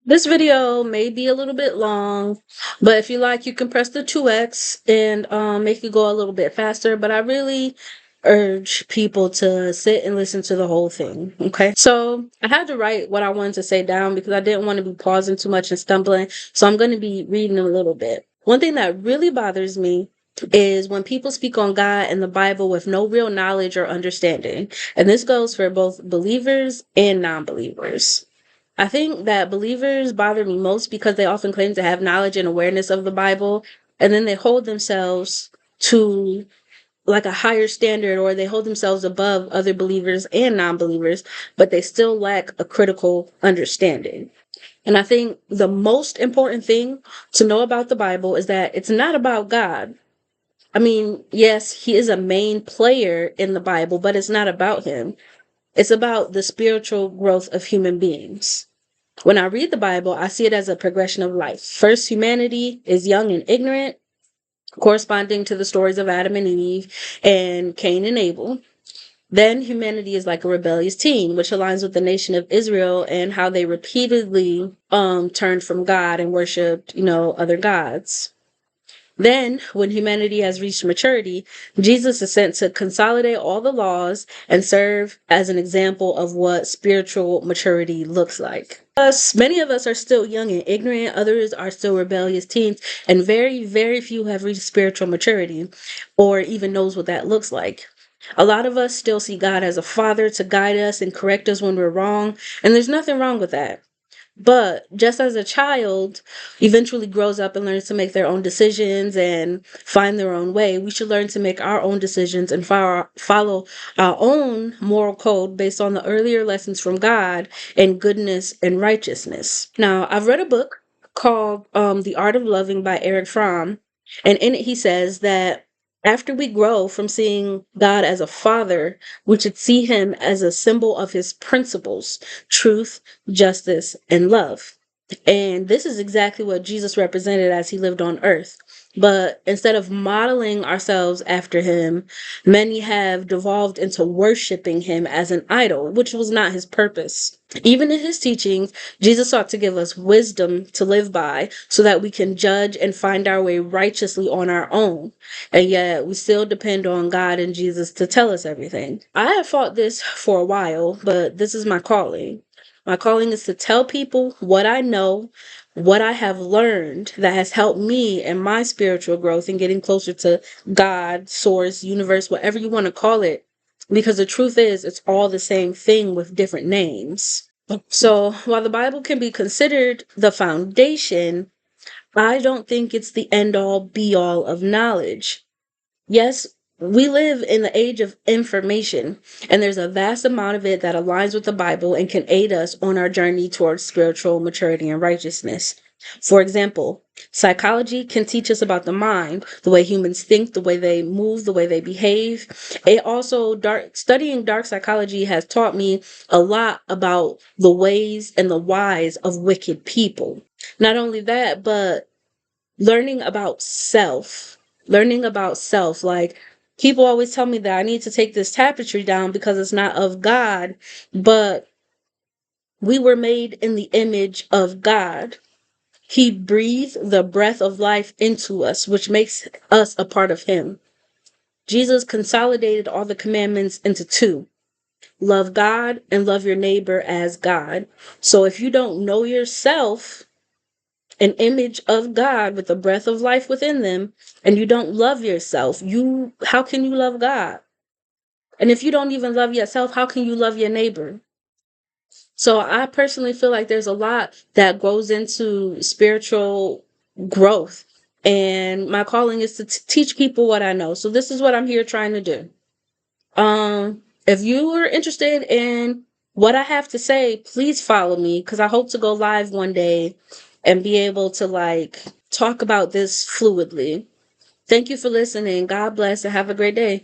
This video may be a little bit long, but if you like, you can press the 2x and make it go a little bit faster. But I really urge people to sit and listen to the whole thing. Okay. So I had to write what I wanted to say down because I didn't want to be pausing too much and stumbling. So I'm going to be reading a little bit. One thing that really bothers me is when people speak on God and the Bible with no real knowledge or understanding. And this goes for both believers and non-believers. I think that believers bother me most because they often claim to have knowledge and awareness of the Bible, and then they hold themselves to like a higher standard, or they hold themselves above other believers and non-believers, but they still lack a critical understanding. And I think the most important thing to know about the Bible is that it's not about God. I mean, yes, he is a main player in the Bible, but it's not about him. It's about the spiritual growth of human beings. When I read the Bible, I see it as a progression of life. First, humanity is young and ignorant, corresponding to the stories of Adam and Eve and Cain and Abel. Then humanity is like a rebellious teen, which aligns with the nation of Israel and how they repeatedly turned from God and worshipped, other gods. Then, when humanity has reached maturity, Jesus is sent to consolidate all the laws and serve as an example of what spiritual maturity looks like. Thus, many of us are still young and ignorant, others are still rebellious teens, and very, very few have reached spiritual maturity or even knows what that looks like. A lot of us still see God as a father to guide us and correct us when we're wrong, and there's nothing wrong with that. But just as a child eventually grows up and learns to make their own decisions and find their own way, we should learn to make our own decisions and follow our own moral code based on the earlier lessons from God and goodness and righteousness. Now, I've read a book called The Art of Loving by Eric Fromm, and in it he says that after we grow from seeing God as a father, we should see him as a symbol of his principles, truth, justice, and love. And this is exactly what Jesus represented as he lived on earth. But instead of modeling ourselves after him, many have devolved into worshiping him as an idol, which was not his purpose. Even in his teachings, Jesus sought to give us wisdom to live by so that we can judge and find our way righteously on our own. And yet we still depend on God and Jesus to tell us everything. I have fought this for a while, but this is my calling. My calling is to tell people what I know, what I have learned that has helped me in my spiritual growth and getting closer to God, source, universe, whatever you want to call it. Because the truth is, it's all the same thing with different names. So while the Bible can be considered the foundation, I don't think it's the end all be all of knowledge. Yes, we live in the age of information, and there's a vast amount of it that aligns with the Bible and can aid us on our journey towards spiritual maturity and righteousness. For example, psychology can teach us about the mind, the way humans think, the way they move, the way they behave. Studying dark psychology has taught me a lot about the ways and the whys of wicked people. Not only that, but learning about self. Like, people always tell me that I need to take this tapestry down because it's not of God, but we were made in the image of God. He breathed the breath of life into us, which makes us a part of him. Jesus consolidated all the commandments into two: love God and love your neighbor as God. So if you don't know yourself, an image of God with the breath of life within them, and you don't love yourself, how can you love God? And if you don't even love yourself, how can you love your neighbor? So I personally feel like there's a lot that goes into spiritual growth. And my calling is to teach people what I know. So this is what I'm here trying to do. If you are interested in what I have to say, please follow me because I hope to go live one day and be able to talk about this fluidly. Thank you for listening. God bless and have a great day.